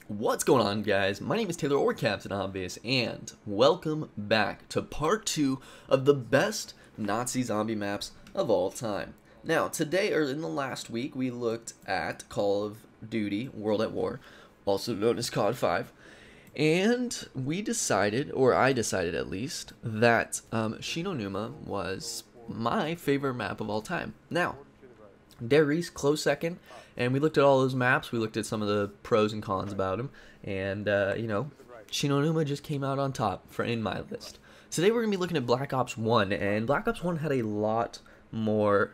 What's going on, guys? My name is Taylor, or Captain Obvious, and welcome back to part 2 of the best Nazi zombie maps of all time. Now, today, or in the last week, we looked at Call of Duty World at War, also known as COD 5, and we decided, or I decided at least, that Shinonuma was my favorite map of all time. Now, Darius, close second, and we looked at all those maps. We looked at some of the pros and cons about him, and Shinonuma just came out on top in my list. Today we're gonna be looking at Black Ops 1, and Black Ops 1 had a lot more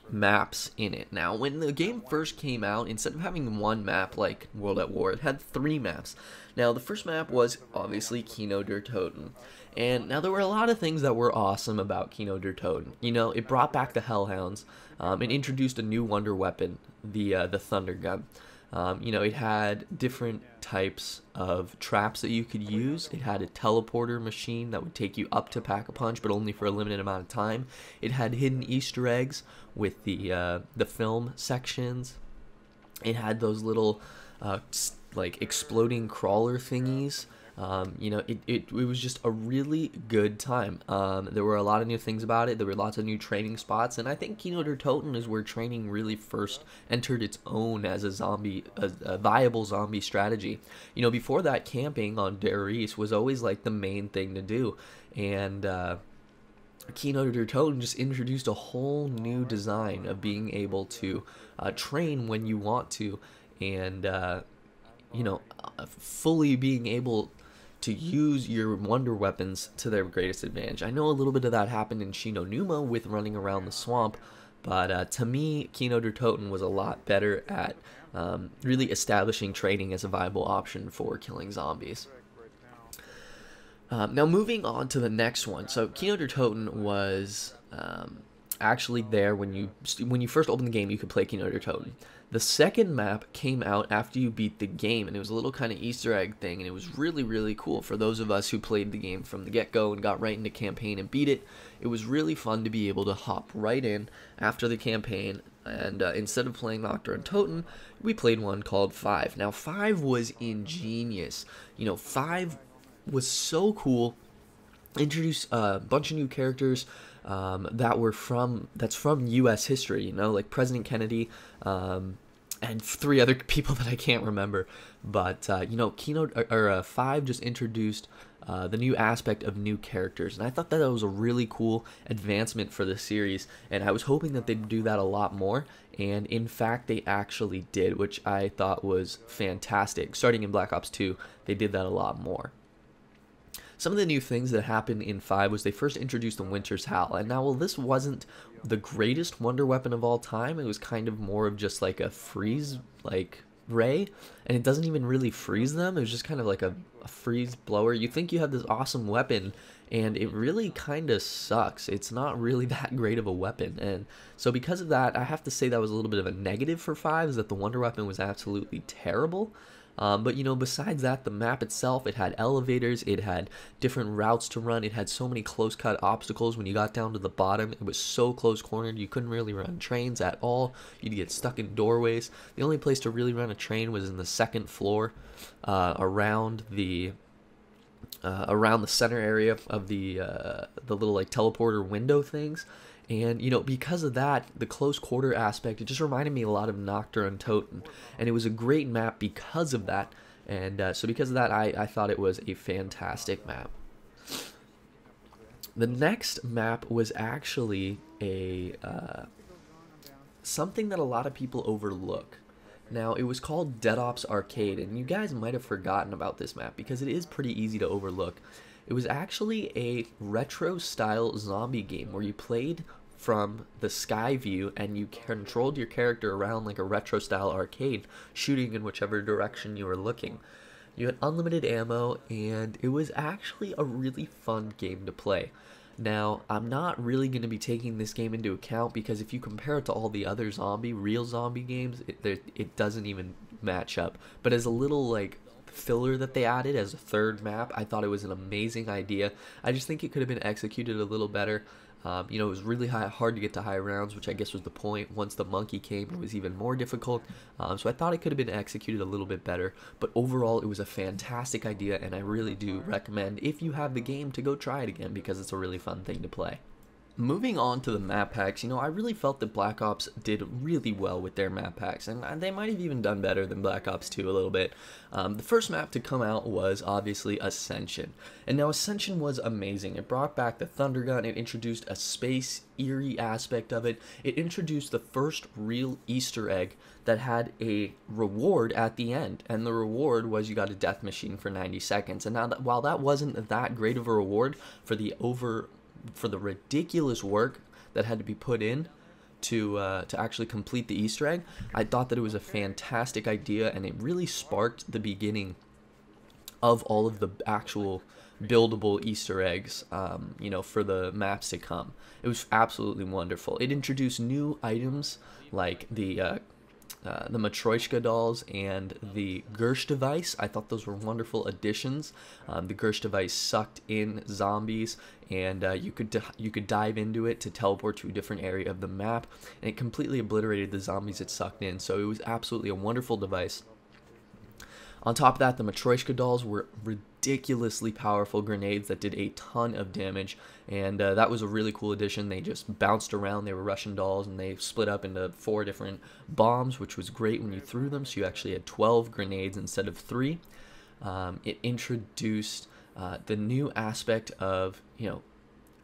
maps in it. Now, when the game first came out, instead of having one map like World at War, it had 3 maps. Now, the first map was obviously Kino der Toten. And now there were a lot of things that were awesome about Kino der Toten. You know, it brought back the Hellhounds and introduced a new wonder weapon, the Thunder Gun. It had different types of traps that you could use. It had a teleporter machine that would take you up to Pack-a-Punch, but only for a limited amount of time. It had hidden Easter eggs with the film sections. It had those little like exploding crawler thingies. It was just a really good time. There were a lot of new things about it. There were lots of new training spots, and I think Kino der Toten is where training really first entered its own as a viable zombie strategy. You know, before that, camping on Darius was always like the main thing to do, and Kino der Toten just introduced a whole new design of being able to train when you want to, and fully being able to use your wonder weapons to their greatest advantage. I know a little bit of that happened in Shinonuma with running around the swamp, but to me, Kino der Toten was a lot better at really establishing training as a viable option for killing zombies. Now moving on to the next one. So Kino der Toten was actually there when you first opened the game. You could play Kino der Toten. The second map came out after you beat the game, and it was a little kind of Easter egg thing, and it was really, really cool for those of us who played the game from the get-go and got right into campaign and beat it. It was really fun to be able to hop right in after the campaign, and instead of playing Nocturne Toten, we played one called 5. Now, 5 was ingenious. You know, 5 was so cool. Introduced a bunch of new characters that's from U.S. history, you know, like President Kennedy, and 3 other people that I can't remember. But Kino 5 just introduced the new aspect of new characters, and I thought that was a really cool advancement for the series. And I was hoping that they'd do that a lot more, and in fact, they actually did, which I thought was fantastic. Starting in Black Ops 2, they did that a lot more. Some of the new things that happened in 5 was they first introduced the Winter's Howl. And now, while this wasn't the greatest wonder weapon of all time, it was kind of more of just like a freeze ray, and it doesn't even really freeze them. It was just kind of like a freeze blower. You think you have this awesome weapon, and it really kind of sucks. It's not really that great of a weapon. And so because of that, I have to say that was a little bit of a negative for 5, is that the wonder weapon was absolutely terrible. But besides that, the map itself, it had elevators, it had different routes to run, it had so many close-cut obstacles. When you got down to the bottom, it was so close-cornered, you couldn't really run trains at all. You'd get stuck in doorways. The only place to really run a train was in the 2nd floor, around the center area of the little like teleporter window things. And, because of that, the close quarter aspect, it just reminded me a lot of Nocturne Toten. And it was a great map because of that. And so because of that, I thought it was a fantastic map. The next map was actually something that a lot of people overlook. Now, it was called Dead Ops Arcade, and you guys might have forgotten about this map because it is pretty easy to overlook. It was actually a retro-style zombie game where you played from the sky view and you controlled your character around like a retro-style arcade, shooting in whichever direction you were looking. You had unlimited ammo, and it was actually a really fun game to play. Now, I'm not really going to be taking this game into account because if you compare it to all the other real zombie games, it doesn't even match up. But as a little like filler that they added as a third map, I thought it was an amazing idea. I just think it could have been executed a little better. You know, it was really hard to get to high rounds, which I guess was the point. Once the monkey came, it was even more difficult. So I thought it could have been executed a little bit better. But overall, it was a fantastic idea, and I really do recommend, if you have the game, to go try it again, because it's a really fun thing to play. Moving on to the map packs, you know, I really felt that Black Ops did really well with their map packs, and they might have even done better than Black Ops 2 a little bit. The first map to come out was obviously Ascension, and now Ascension was amazing. It brought back the Thunder Gun, it introduced a space eerie aspect of it, it introduced the first real Easter egg that had a reward at the end, and the reward was you got a death machine for 90 seconds. And now that, while that wasn't that great of a reward for the ridiculous work that had to be put in to actually complete the Easter egg, I thought that it was a fantastic idea, and it really sparked the beginning of all of the actual buildable Easter eggs, you know, for the maps to come. It was absolutely wonderful. It introduced new items like the Matryoshka dolls and the Gersh device. I thought those were wonderful additions. The Gersh device sucked in zombies, and you could dive into it to teleport to a different area of the map, and it completely obliterated the zombies it sucked in. So it was absolutely a wonderful device. On top of that, the Matryoshka dolls were ridiculously powerful grenades that did a ton of damage, and that was a really cool addition. They just bounced around. They were Russian dolls, and they split up into 4 different bombs, which was great when you threw them, so you actually had 12 grenades instead of 3. It introduced the new aspect of, you know,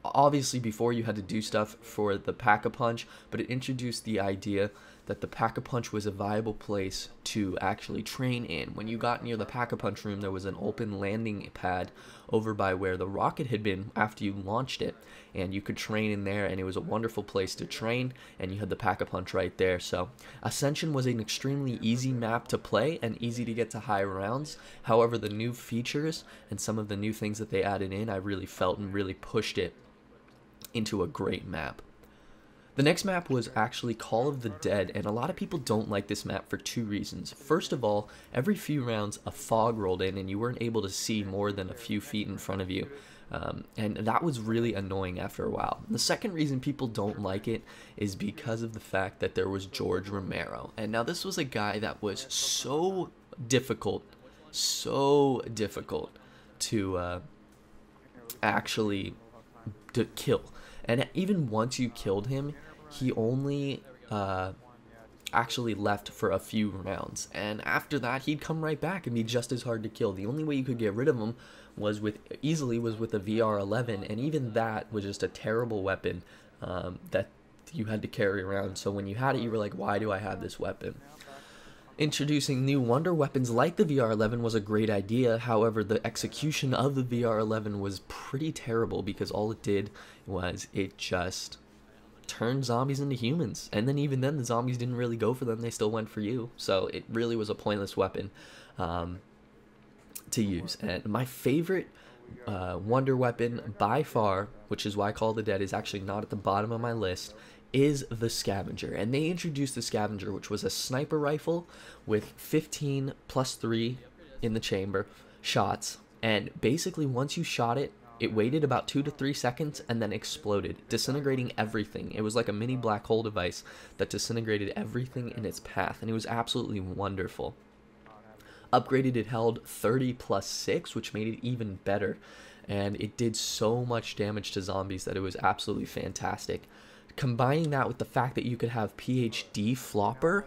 obviously before you had to do stuff for the Pack-a-Punch, but it introduced the idea that the Pack-a-Punch was a viable place to actually train in. When you got near the Pack-a-Punch room, there was an open landing pad over by where the rocket had been after you launched it, and you could train in there, and it was a wonderful place to train, and you had the Pack-a-Punch right there. So Ascension was an extremely easy map to play and easy to get to high rounds. However, the new features and some of the new things that they added in, I really felt and really pushed it into a great map. The next map was actually Call of the Dead, and a lot of people don't like this map for 2 reasons. First of all, every few rounds a fog rolled in and you weren't able to see more than a few feet in front of you, and that was really annoying after a while. The second reason people don't like it is because of the fact that there was George Romero, and now this was a guy that was so difficult to actually to kill. And even once you killed him, he only actually left for a few rounds, and after that he'd come right back and be just as hard to kill. The only way you could get rid of him was with a VR11, and even that was just a terrible weapon that you had to carry around. So when you had it, you were like, why do I have this weapon? Introducing new wonder weapons like the VR11 was a great idea. However, the execution of the VR11 was pretty terrible, because all it did was it just turned zombies into humans. And then even then, the zombies didn't really go for them. They still went for you. So it really was a pointless weapon to use. And my favorite wonder weapon by far, which is why Call of the Dead is actually not at the bottom of my list, is the Scavenger. And they introduced the Scavenger, which was a sniper rifle with 15 plus 3 in the chamber shots, and basically once you shot it, it waited about 2 to 3 seconds and then exploded, disintegrating everything. It was like a mini black hole device that disintegrated everything in its path, and it was absolutely wonderful. Upgraded, it held 30 plus 6, which made it even better, and it did so much damage to zombies that it was absolutely fantastic. Combining that with the fact that you could have PhD Flopper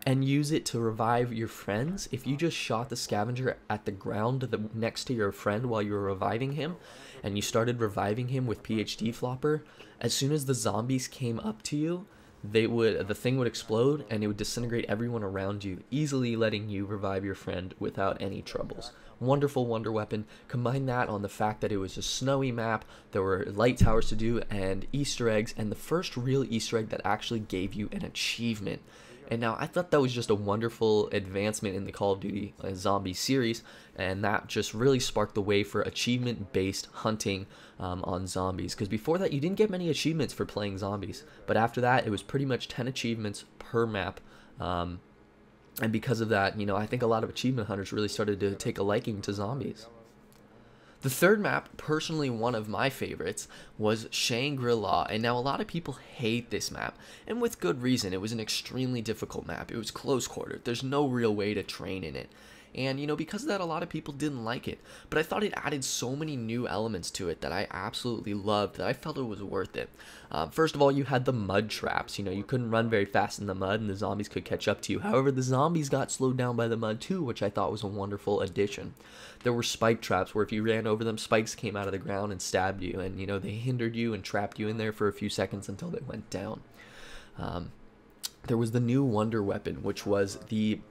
and use it to revive your friends. If you just shot the Scavenger at the ground next to your friend while you were reviving him, and you started reviving him with PhD Flopper, as soon as the zombies came up to you, the thing would explode and it would disintegrate everyone around you, easily letting you revive your friend without any troubles. Wonderful wonder weapon. Combine that on the fact that it was a snowy map, there were light towers to do, and Easter eggs, and the first real Easter egg that actually gave you an achievement. And now I thought that was just a wonderful advancement in the Call of Duty zombie series, and that just really sparked the way for achievement-based hunting on zombies. Because before that, you didn't get many achievements for playing zombies, but after that, it was pretty much 10 achievements per map. And because of that, you know, I think a lot of achievement hunters really started to take a liking to zombies. The third map, personally one of my favorites, was Shangri-La, and now a lot of people hate this map, and with good reason. It was an extremely difficult map. It was close quartered. There's no real way to train in it. And, because of that, a lot of people didn't like it. But I thought it added so many new elements to it that I absolutely loved, that I felt it was worth it. First of all, you had the mud traps. You couldn't run very fast in the mud, and the zombies could catch up to you. However, the zombies got slowed down by the mud too, which I thought was a wonderful addition. There were spike traps where if you ran over them, spikes came out of the ground and stabbed you, and, they hindered you and trapped you in there for a few seconds until they went down. There was the new wonder weapon, which was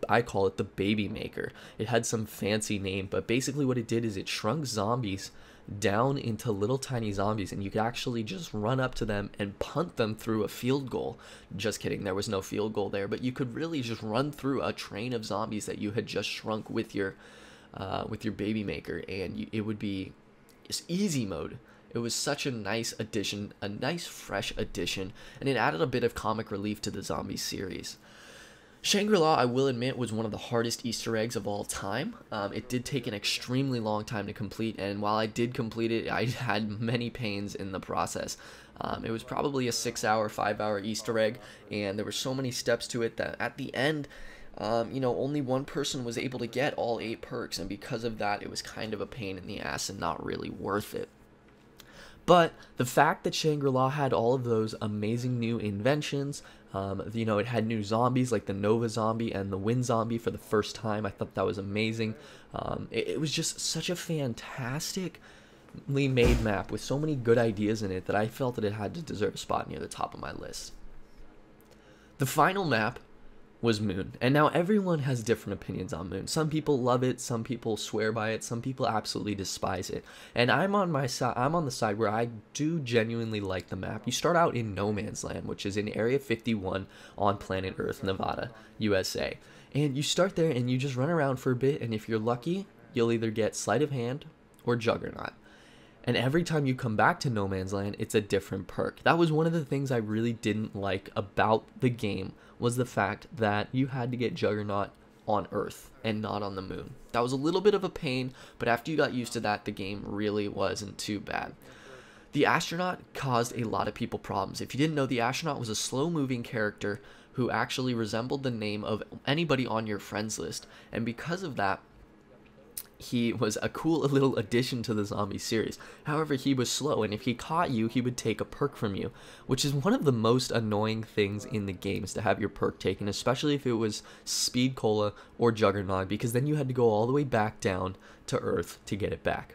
I call it the baby maker. It had some fancy name, but basically what it did is it shrunk zombies down into little tiny zombies, and you could actually just run up to them and punt them through a field goal. Just kidding, there was no field goal there, but you could really just run through a train of zombies that you had just shrunk with your baby maker, and it would be just easy mode. It was such a nice addition, a nice fresh addition, and it added a bit of comic relief to the zombie series. Shangri-La, I will admit, was one of the hardest Easter eggs of all time. It did take an extremely long time to complete, and while I did complete it, I had many pains in the process. It was probably a 6-hour, 5-hour Easter egg, and there were so many steps to it that at the end, only one person was able to get all 8 perks, and because of that, it was kind of a pain in the ass and not really worth it. But the fact that Shangri-La had all of those amazing new inventions, it had new zombies like the Nova Zombie and the Wind Zombie for the first time. I thought that was amazing. It was just such a fantastically made map with so many good ideas in it that I felt that it had to deserve a spot near the top of my list. The final map was Moon, and now everyone has different opinions on Moon. Some people love it, some people swear by it, some people absolutely despise it, and I'm on the side where I do genuinely like the map. You start out in No Man's Land, which is in Area 51 on planet Earth, Nevada, USA, and you start there and you just run around for a bit, and if you're lucky, you'll either get Sleight of Hand or Juggernaut. And every time you come back to No Man's Land, it's a different perk. That was one of the things I really didn't like about the game, was the fact that you had to get Juggernaut on Earth and not on the moon. That was a little bit of a pain, but after you got used to that, the game really wasn't too bad. The astronaut caused a lot of people problems. If you didn't know, the astronaut was a slow-moving character who actually resembled the name of anybody on your friends list, and because of that, he was a cool little addition to the zombie series. However, he was slow, and if he caught you, he would take a perk from you, which is one of the most annoying things in the game, is to have your perk taken, especially if it was Speed Cola or Juggernaut, because then you had to go all the way back down to Earth to get it back.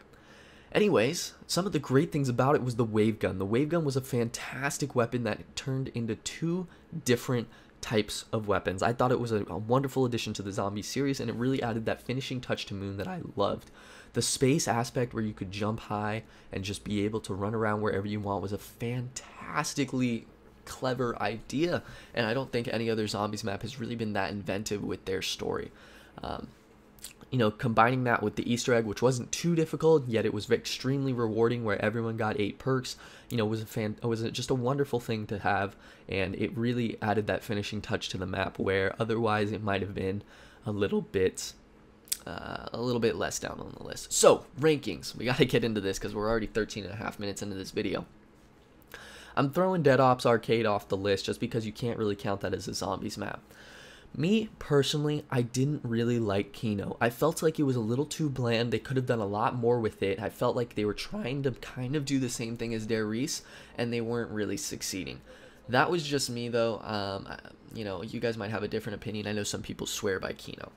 Anyways, some of the great things about it was the wave gun. The wave gun was a fantastic weapon that turned into 2 different types of weapons. I thought it was a wonderful addition to the zombie series, and it really added that finishing touch to Moon that I loved. The space aspect where you could jump high and just be able to run around wherever you want was a fantastically clever idea, and I don't think any other zombies map has really been that inventive with their story. Combining that with the Easter egg, which wasn't too difficult, yet it was extremely rewarding, where everyone got 8 perks, was just a wonderful thing to have, and it really added that finishing touch to the map, where otherwise it might have been a little bit less down on the list. So, rankings. We got to get into this because we're already 13.5 minutes into this video. I'm throwing Dead Ops Arcade off the list just because you can't really count that as a zombies map. Me, personally, I didn't really like Kino. I felt like it was a little too bland. They could have done a lot more with it. I felt like they were trying to kind of do the same thing as Dare Reese, and they weren't really succeeding. That was just me, though. You guys might have a different opinion. I know some people swear by Kino.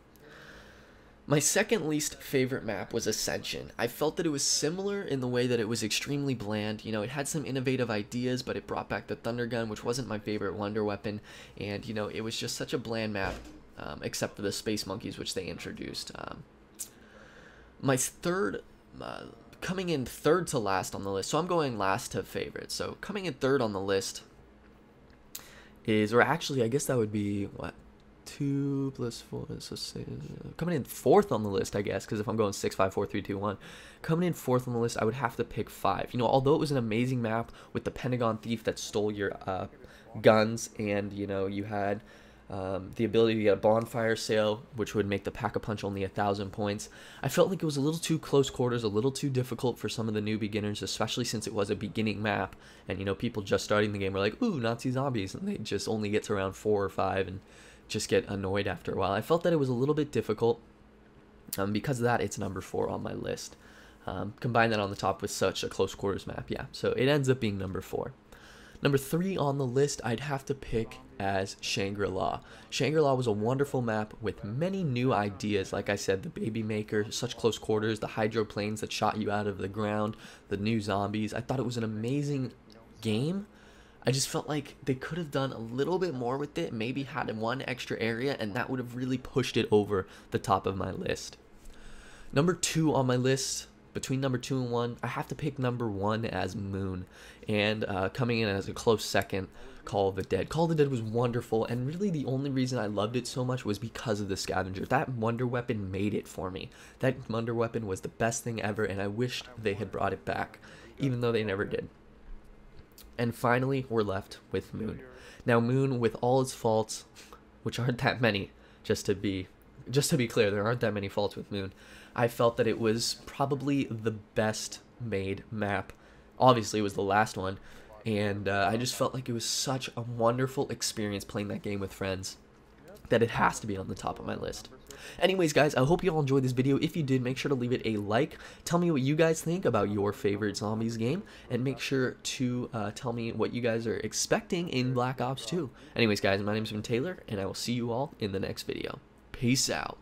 My second least favorite map was Ascension. I felt that it was similar in the way that it was extremely bland. It had some innovative ideas, but it brought back the Thunder Gun, which wasn't my favorite wonder weapon. And, it was just such a bland map, except for the Space Monkeys, which they introduced. My third, coming in third to last on the list, so I'm going last to favorite. So coming in third on the list is, or actually, I guess that would be, what? 2 plus 4, so 6, coming in fourth on the list, I guess, because if I'm going 6, 5, 4, 3, 2, 1, coming in fourth on the list, I would have to pick 5. Although it was an amazing map with the Pentagon Thief that stole your guns, and you had the ability to get a bonfire sale, which would make the pack-a-punch only 1,000 points. I felt like it was a little too close quarters, a little too difficult for some of the new beginners, especially since it was a beginning map, and you know, people just starting the game were like, ooh, Nazi zombies, and they just only get to around 4 or 5 and just get annoyed after a while. I felt that it was a little bit difficult. Because of that, it's number 4 on my list. Combine that on the top with such a close quarters map, yeah, so it ends up being number 4. Number 3 on the list, I'd have to pick as Shangri-La. Shangri-La was a wonderful map with many new ideas. Like I said, the baby maker, such close quarters, the hydroplanes that shot you out of the ground, the new zombies. I thought it was an amazing game. I just felt like they could have done a little bit more with it, maybe had one extra area, and that would have really pushed it over the top of my list. Number 2 on my list, between number 2 and 1, I have to pick number 1 as Moon, and coming in as a close second, Call of the Dead. Call of the Dead was wonderful, and really the only reason I loved it so much was because of the scavenger. That wonder weapon made it for me. That wonder weapon was the best thing ever, and I wished they had brought it back, even though they never did. And finally, we're left with Moon. Now, Moon, with all its faults, which aren't that many, just to be clear, there aren't that many faults with Moon, I felt that it was probably the best made map. Obviously, it was the last one, and I just felt like it was such a wonderful experience playing that game with friends that it has to be on the top of my list. Anyways, guys, I hope you all enjoyed this video. If you did, make sure to leave it a like. Tell me what you guys think about your favorite zombies game, and make sure to tell me what you guys are expecting in Black Ops 2. Anyways, guys, my name's been Taylor, and I will see you all in the next video. Peace out.